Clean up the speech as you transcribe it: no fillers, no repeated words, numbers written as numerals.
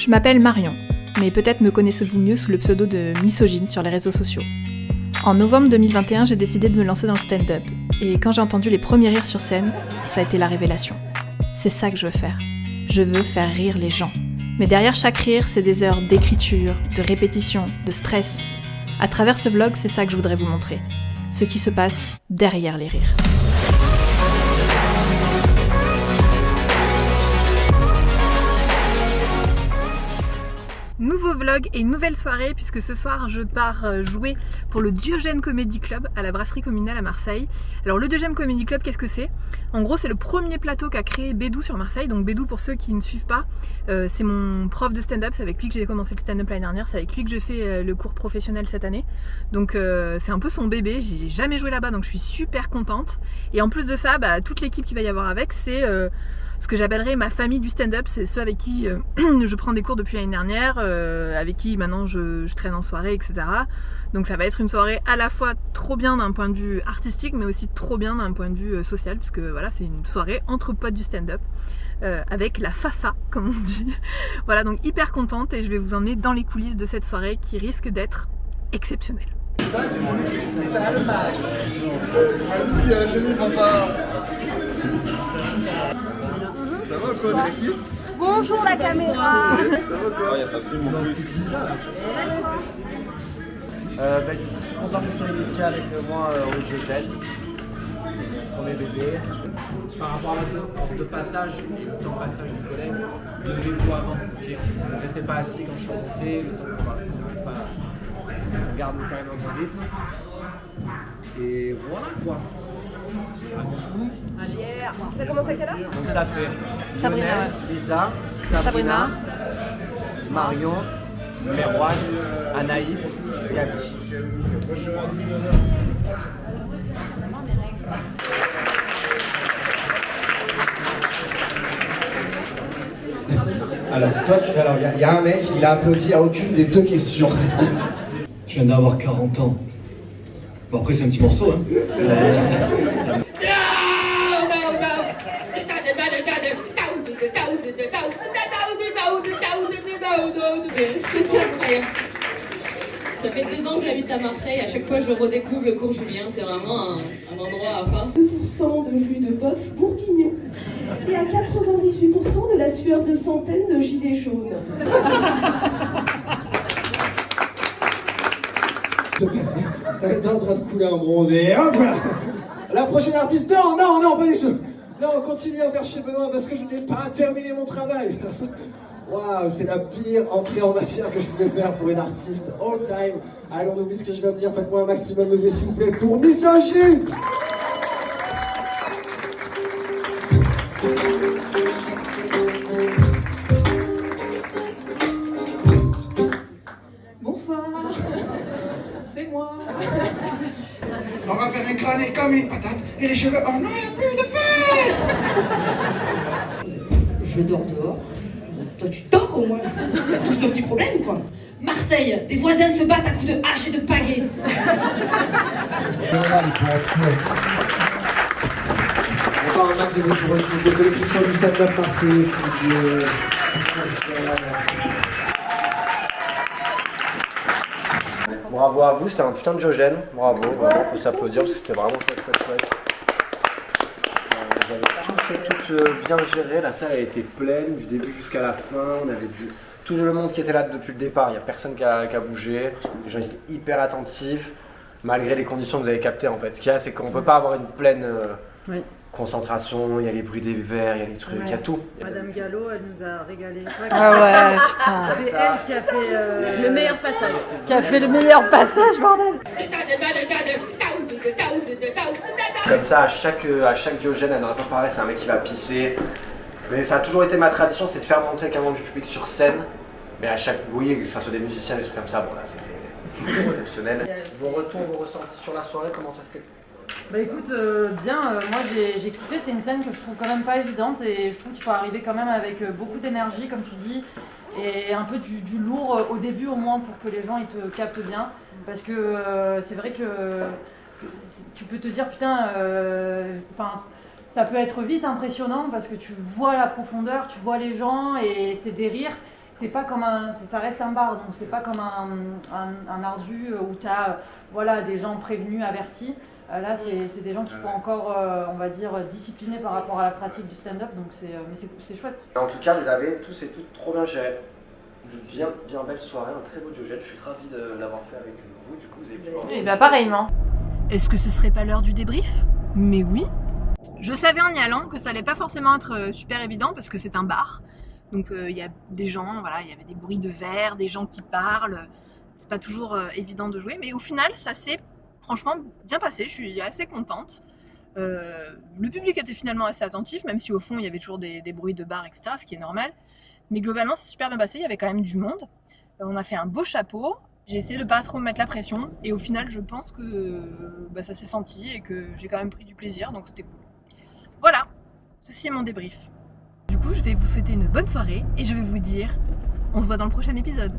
Je m'appelle Marion, mais peut-être me connaissez-vous mieux sous le pseudo de Misogyne sur les réseaux sociaux. En novembre 2021, j'ai décidé de me lancer dans le stand-up, et quand j'ai entendu les premiers rires sur scène, ça a été la révélation. C'est ça que je veux faire. Je veux faire rire les gens. Mais derrière chaque rire, c'est des heures d'écriture, de répétition, de stress. À travers ce vlog, c'est ça que je voudrais vous montrer. Ce qui se passe derrière les rires. Nouveau vlog et nouvelle soirée puisque ce soir je pars jouer pour le Diogène Comedy Club à la brasserie communale à Marseille. Alors le Diogène Comedy Club, qu'est-ce que c'est? En gros c'est le premier plateau qu'a créé Bédou sur Marseille. Donc Bédou, pour ceux qui ne suivent pas, c'est mon prof de stand-up, c'est avec lui que j'ai commencé le stand-up l'année dernière, c'est avec lui que j'ai fait le cours professionnel cette année. Donc c'est un peu son bébé, j'ai jamais joué là-bas donc je suis super contente. Et en plus de ça, toute l'équipe qu'il va y avoir avec, c'est ce que j'appellerais ma famille du stand-up, c'est ceux avec qui je prends des cours depuis l'année dernière, avec qui maintenant je traîne en soirée, etc. Donc ça va être une soirée à la fois trop bien d'un point de vue artistique, mais aussi trop bien d'un point de vue social, puisque voilà, c'est une soirée entre potes du stand-up, avec la fafa, comme on dit. Voilà, donc hyper contente, et je vais vous emmener dans les coulisses de cette soirée qui risque d'être exceptionnelle. Ça va quoi l'équipe? Bonjour la caméra. Ça va quoi? Il y a pas plus mon plus. Du coup, je suis content que vous soyez ici avec moi au Diogène. On est bébé. Par rapport à votre passage et le temps de passage du collègue, vous devez vous avant. Ne restez pas assis quand je suis monté, le temps qu'on s'arrête pas. On garde quand même un bon rythme. Et voilà quoi. Ça commence à quelle heure? Donc ça fait Sabrina, Lionel, Lisa, Sabrina, Marion, Merwan, Anaïs, Gabi. Alors, il y a un mec, il a applaudi à aucune des deux questions. Je viens d'avoir 40 ans. Bon, après, c'est un petit morceau, hein. C'est incroyable. Ça fait 2 ans que j'habite à Marseille, à chaque fois je redécouvre le cours Julien, c'est vraiment un endroit à part. 2% de jus de bœuf bourguignon et à 98% de la sueur de centaines de gilets jaunes. T'es en train de couler un bronzé, hop là. La prochaine artiste, non, pas du tout. Non, continue à faire chez Benoît parce que je n'ai pas terminé mon travail. Waouh, c'est la pire entrée en matière que je pouvais faire pour une artiste all time. Allez, on oublie ce que je viens de dire, faites-moi un maximum de bruit s'il vous plaît pour Misogyne. Bonsoir, c'est moi. On va faire un crâne comme une patate et les cheveux, oh non, il n'y a plus de feuilles. Je dors dehors. Toi tu dors au moins. Tous nos petits problèmes quoi. Marseille, des voisins se battent à coups de hache et de pagaie. Encore un max de bruit pour eux, s'il vous plaît. C'est le futur du stand-up parti. Bravo à vous, c'était un putain de Diogène. Bravo, vraiment, faut s'applaudir parce que c'était vraiment chouette. Vous avez tout bien géré, la salle a été pleine du début jusqu'à la fin, on avait vu tout le monde qui était là depuis le départ, il n'y a personne qui a bougé, les gens étaient hyper attentifs, malgré les conditions que vous avez captées en fait. Ce qu'il y a, c'est qu'on ne peut pas avoir une pleine concentration, il y a les bruits des verres, il y a les trucs, il y a tout. Madame Gallo, elle nous a régalé. Ah ouais, putain. C'est elle qui a fait Le meilleur passage. qui a fait le meilleur passage, bordel. Comme ça, à chaque Diogène, elle n'en a pas parlé, c'est un mec qui va pisser. Mais ça a toujours été ma tradition, c'est de faire monter avec un membre du public sur scène. Mais à chaque bruit, que ce soit des musiciens, des trucs comme ça, bon là c'était exceptionnel. Vos retours, vos ressentis sur la soirée, comment ça s'est... Bah écoute, bien, moi j'ai kiffé, c'est une scène que je trouve quand même pas évidente et je trouve qu'il faut arriver quand même avec beaucoup d'énergie comme tu dis et un peu du lourd au début au moins pour que les gens ils te captent bien parce que c'est vrai que tu peux te dire putain, ça peut être vite impressionnant parce que tu vois la profondeur, tu vois les gens et c'est des rires. c'est pas comme ça reste un bar, donc c'est pas comme un ardu où tu as voilà, des gens prévenus, avertis. Là, c'est des gens qui sont encore, on va dire, disciplinés par rapport à la pratique du stand-up, donc c'est chouette. En tout cas, vous avez tous et toutes trop bien géré. Bien belle soirée, un très beau Diogène. Je suis ravi de l'avoir fait avec vous. Du coup, vous avez pu voir. Et bah pareillement. Est-ce que ce serait pas l'heure du débrief? Mais oui. Je savais en y allant que ça allait pas forcément être super évident parce que c'est un bar. Donc il y a des gens, voilà, il y avait des bruits de verre, des gens qui parlent. C'est pas toujours évident de jouer, mais au final, ça s'est franchement bien passé. Je suis assez contente. Le public était finalement assez attentif, même si au fond il y avait toujours des bruits de bar, etc., ce qui est normal. Mais globalement, c'est super bien passé. Il y avait quand même du monde. On a fait un beau chapeau. J'ai essayé de pas trop me mettre la pression. Et au final, je pense que ça s'est senti et que j'ai quand même pris du plaisir. Donc c'était cool. Voilà, ceci est mon débrief. Du coup, je vais vous souhaiter une bonne soirée et je vais vous dire, on se voit dans le prochain épisode.